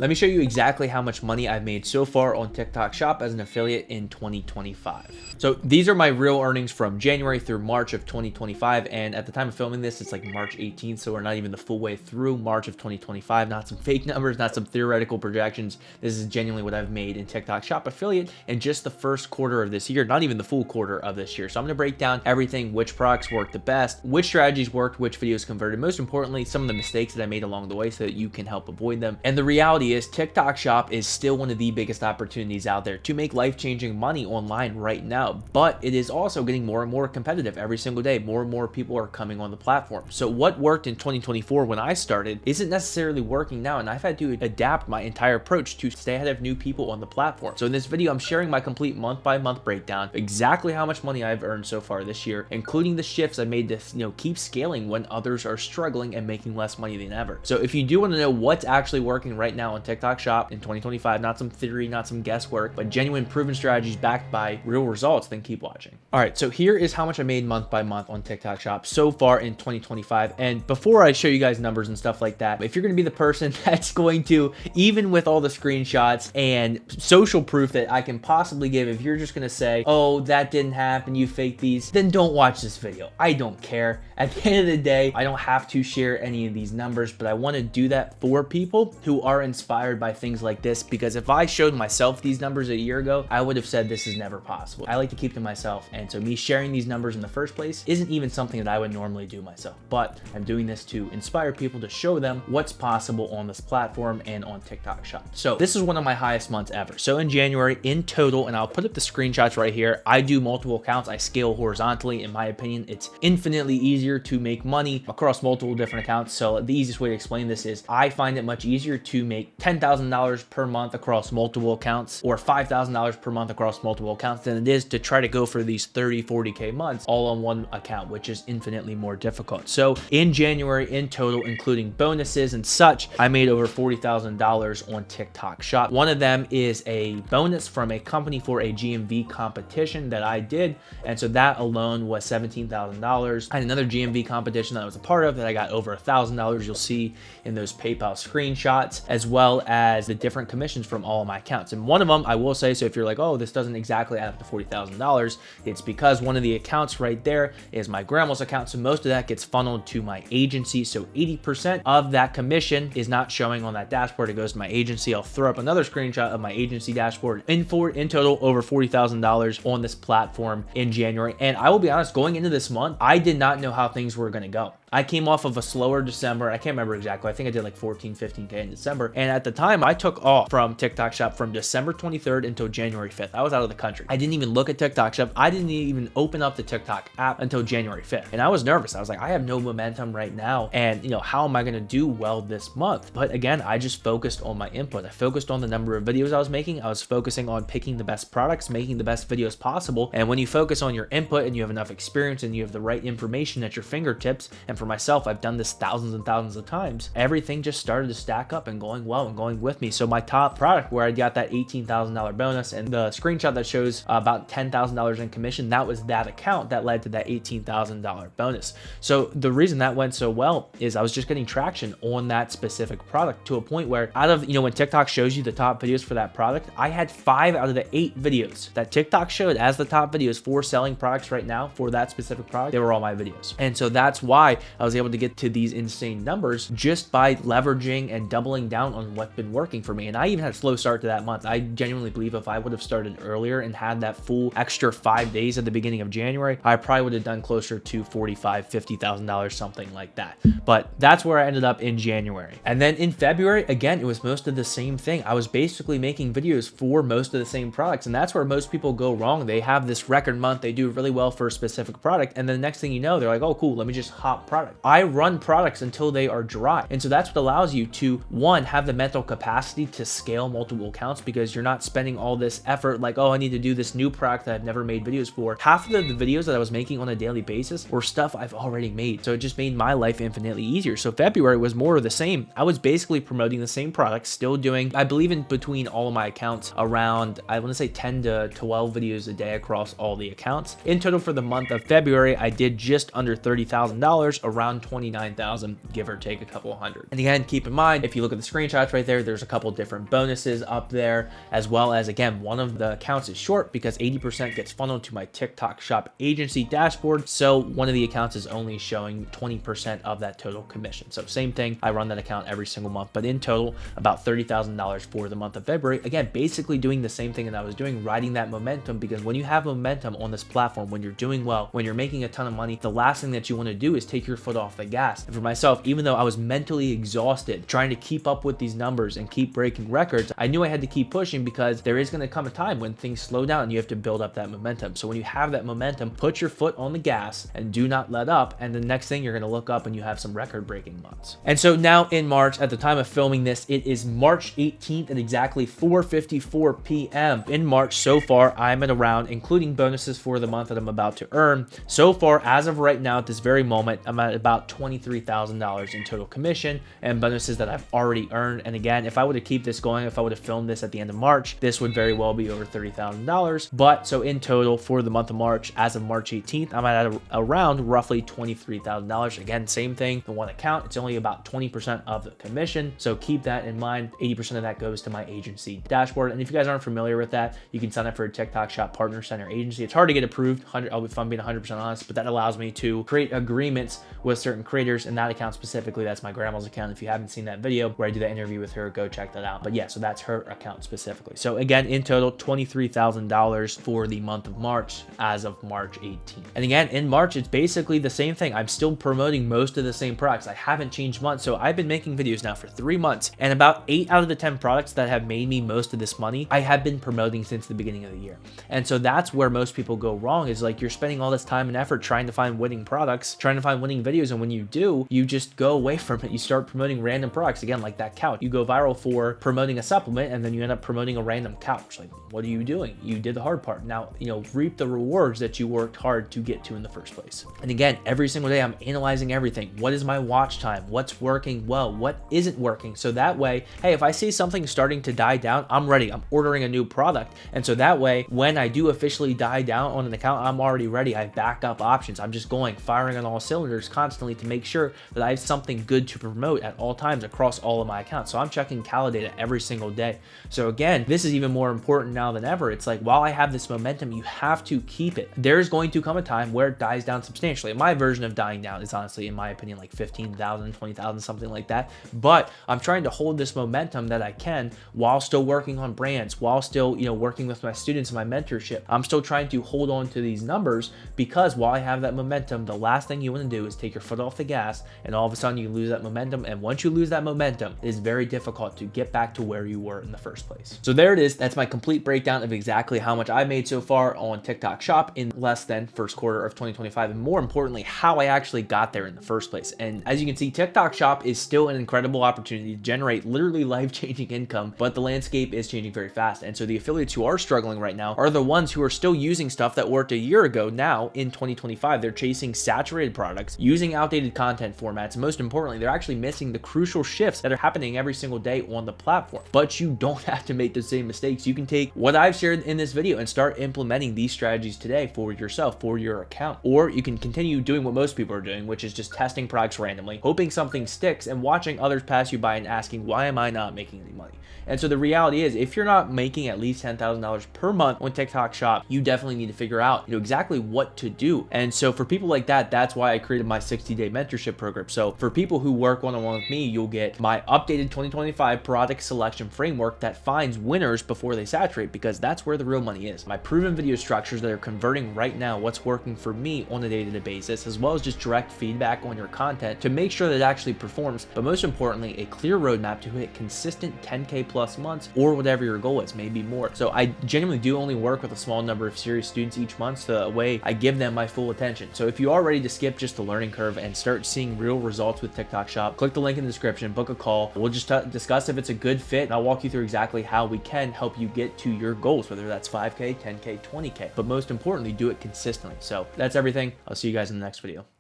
Let me show you exactly how much money I've made so far on TikTok Shop as an affiliate in 2025. So these are my real earnings from January through March of 2025. And at the time of filming this, it's like March 18th. So we're not even the full way through March of 2025. Not some fake numbers, not some theoretical projections. This is genuinely what I've made in TikTok Shop affiliate in just the first quarter of this year, not even the full quarter of this year. So I'm going to break down everything, which products worked the best, which strategies worked, which videos converted. Most importantly, some of the mistakes that I made along the way so that you can help avoid them. And the reality is TikTok Shop is still one of the biggest opportunities out there to make life-changing money online right now, but it is also getting more and more competitive every single day. More and more people are coming on the platform. So what worked in 2024 when I started isn't necessarily working now, and I've had to adapt my entire approach to stay ahead of new people on the platform. So in this video, I'm sharing my complete month-by-month breakdown, exactly how much money I've earned so far this year, including the shifts I made to keep scaling when others are struggling and making less money than ever. So if you do want to know what's actually working right now on TikTok Shop in 2025, not some theory, not some guesswork, but genuine proven strategies backed by real results, then keep watching. All right, so here is how much I made month by month on TikTok Shop so far in 2025. And before I show you guys numbers and stuff like that, if you're going to be the person that's going to, even with all the screenshots and social proof that I can possibly give, if you're just going to say, oh, that didn't happen, you faked these, then don't watch this video. I don't care. At the end of the day, I don't have to share any of these numbers, but I want to do that for people who are inspired by things like this, because if I showed myself these numbers a year ago, I would have said this is never possible. I like to keep to myself, and so me sharing these numbers in the first place isn't even something that I would normally do myself, but I'm doing this to inspire people, to show them what's possible on this platform and on TikTok Shop. So this is one of my highest months ever. So in January, in total, and I'll put up the screenshots right here, I do multiple accounts. I scale horizontally. In my opinion, it's infinitely easier to make money across multiple different accounts. So the easiest way to explain this is I find it much easier to make $10,000 per month across multiple accounts, or $5,000 per month across multiple accounts, than it is to try to go for these 30, 40K months all on one account, which is infinitely more difficult. So in January, in total, including bonuses and such, I made over $40,000 on TikTok Shop. One of them is a bonus from a company for a GMV competition that I did. And so that alone was $17,000. I had another GMV competition that I was a part of that I got over $1,000. You'll see in those PayPal screenshots, as well as the different commissions from all of my accounts. And one of them, I will say, so if you're like, oh, this doesn't exactly add up to $40,000, it's because one of the accounts right there is my grandma's account. So most of that gets funneled to my agency. So 80% of that commission is not showing on that dashboard. It goes to my agency. I'll throw up another screenshot of my agency dashboard. In total, over $40,000 on this platform in January. And I will be honest, going into this month, I did not know how things were going to go. I came off of a slower December. I can't remember exactly. I think I did like 14, 15K in December. And at the time, I took off from TikTok Shop from December 23rd until January 5th. I was out of the country. I didn't even look at TikTok Shop. I didn't even open up the TikTok app until January 5th. And I was nervous. I was like, I have no momentum right now. And how am I going to do well this month? But again, I just focused on my input. I focused on the number of videos I was making. I was focusing on picking the best products, making the best videos possible. And when you focus on your input and you have enough experience and you have the right information at your fingertips, and for myself, I've done this thousands and thousands of times, everything just started to stack up and going well and going with me. So my top product, where I got that $18,000 bonus, and the screenshot that shows about $10,000 in commission, that was that account that led to that $18,000 bonus. So the reason that went so well is I was just getting traction on that specific product, to a point where out of, when TikTok shows you the top videos for that product, I had 5 out of the 8 videos that TikTok showed as the top videos for selling products right now for that specific product. They were all my videos. And so that's why I was able to get to these insane numbers just by leveraging and doubling down on what's been working for me. And I even had a slow start to that month. I genuinely believe if I would have started earlier and had that full extra 5 days at the beginning of January, I probably would have done closer to $45,000, $50,000, something like that. But that's where I ended up in January. And then in February, again, it was most of the same thing. I was basically making videos for most of the same products. And that's where most people go wrong. They have this record month, they do really well for a specific product, and then the next thing you know, they're like, oh, cool, let me just hop product. I run products until they are dry. And so that's what allows you to, one, have the mental capacity to scale multiple accounts, because you're not spending all this effort like, oh, I need to do this new product that I've never made videos for. Half of the videos that I was making on a daily basis were stuff I've already made. So it just made my life infinitely easier. So February was more of the same. I was basically promoting the same products, still doing, I believe in between all of my accounts, around, I want to say 10 to 12 videos a day across all the accounts. In total for the month of February, I did just under $30,000, around $29,000, give or take a couple hundred. And again, keep in mind, if you look at the screenshots, products right there. There's a couple different bonuses up there, as well as, again, one of the accounts is short because 80% gets funneled to my TikTok shop agency dashboard. So one of the accounts is only showing 20% of that total commission. So same thing, I run that account every single month, but in total, about $30,000 for the month of February. Again, basically doing the same thing that I was doing, riding that momentum, because when you have momentum on this platform, when you're doing well, when you're making a ton of money, the last thing that you want to do is take your foot off the gas. And for myself, even though I was mentally exhausted trying to keep up with these numbers and keep breaking records, I knew I had to keep pushing because there is going to come a time when things slow down and you have to build up that momentum. So when you have that momentum, put your foot on the gas and do not let up. And the next thing, you're going to look up and you have some record breaking months. And so now in March, at the time of filming this, it is March 18th at exactly 4:54 p.m. In March so far, I'm at around, including bonuses for the month that I'm about to earn, so far as of right now at this very moment, I'm at about $23,000 in total commission and bonuses that I've already earned. And again, if I were to keep this going, if I would have filmed this at the end of March, this would very well be over $30,000. But so in total for the month of March, as of March 18th, I'm at around roughly $23,000. Again, same thing, the one account, it's only about 20% of the commission. So keep that in mind. 80% of that goes to my agency dashboard. And if you guys aren't familiar with that, you can sign up for a TikTok Shop Partner Center agency. It's hard to get approved, if I'm being 100% honest, but that allows me to create agreements with certain creators. And that account specifically, that's my grandma's account. If you haven't seen that video where I do that interview with her, go check that out. But yeah, so that's her account specifically. So again, in total, $23,000 for the month of March as of March 18th. And again, in March, it's basically the same thing. I'm still promoting most of the same products. I haven't changed much. So I've been making videos now for 3 months, and about 8 out of the 10 products that have made me most of this money, I have been promoting since the beginning of the year. And so that's where most people go wrong, is like you're spending all this time and effort trying to find winning products, trying to find winning videos. And when you do, you just go away from it. You start promoting random products. Again, like that couch, you go viral for promoting a supplement and then you end up promoting a random couch. Like, what are you doing? You did the hard part. Now, reap the rewards that you worked hard to get to in the first place. And again, every single day I'm analyzing everything. What is my watch time? What's working well? What isn't working? So that way, hey, if I see something starting to die down, I'm ready. I'm ordering a new product. And so that way, when I do officially die down on an account, I'm already ready. I have backup options. I'm just firing on all cylinders constantly to make sure that I have something good to promote at all times across all of my accounts. So I'm checking Kade data every single day. So again, this is even more important now than ever. It's like, while I have this momentum, you have to keep it. There's going to come a time where it dies down substantially. My version of dying down is honestly, in my opinion, like 15,000, 20,000, something like that. But I'm trying to hold this momentum that I can while still working on brands, while still, working with my students in my mentorship. I'm still trying to hold on to these numbers, because while I have that momentum, the last thing you want to do is take your foot off the gas and all of a sudden you lose that momentum. And once you lose that momentum, it is very difficult to get back to where you were in the first place. So there it is. That's my complete breakdown of exactly how much I made so far on TikTok Shop in less than first quarter of 2025. And more importantly, how I actually got there in the first place. And as you can see, TikTok Shop is still an incredible opportunity to generate literally life-changing income, but the landscape is changing very fast. And so the affiliates who are struggling right now are the ones who are still using stuff that worked a year ago. Now in 2025, they're chasing saturated products, using outdated content formats. And most importantly, they're actually missing the crucial shifts that are happening every single day on the platform. But you don't have to make the same mistakes. You can take what I've shared in this video and start implementing these strategies today for yourself, for your account. Or you can continue doing what most people are doing, which is just testing products randomly, hoping something sticks, and watching others pass you by and asking, why am I not making any money? And so the reality is, if you're not making at least $10,000 per month on TikTok Shop, you definitely need to figure out, exactly what to do. And so for people like that, that's why I created my 60-day mentorship program. So for people who work one-on-one with me, you'll get my updated 2025 product selection framework that finds winners before they saturate, because that's where the real money is. My proven video structures that are converting right now, what's working for me on a day-to-day basis, as well as just direct feedback on your content to make sure that it actually performs. But most importantly, a clear roadmap to hit consistent 10K plus months, or whatever your goal is, maybe more. So I genuinely do only work with a small number of serious students each month, so that way I give them my full attention. So if you are ready to skip just the learning curve and start seeing real results with TikTok Shop, click the link in the description, book a call. We'll just discuss if it's a good fit, and I'll walk you through exactly how we can help you get to your goals, whether that's 5K, 10K, 20K, but most importantly, do it consistently. So that's everything. I'll see you guys in the next video.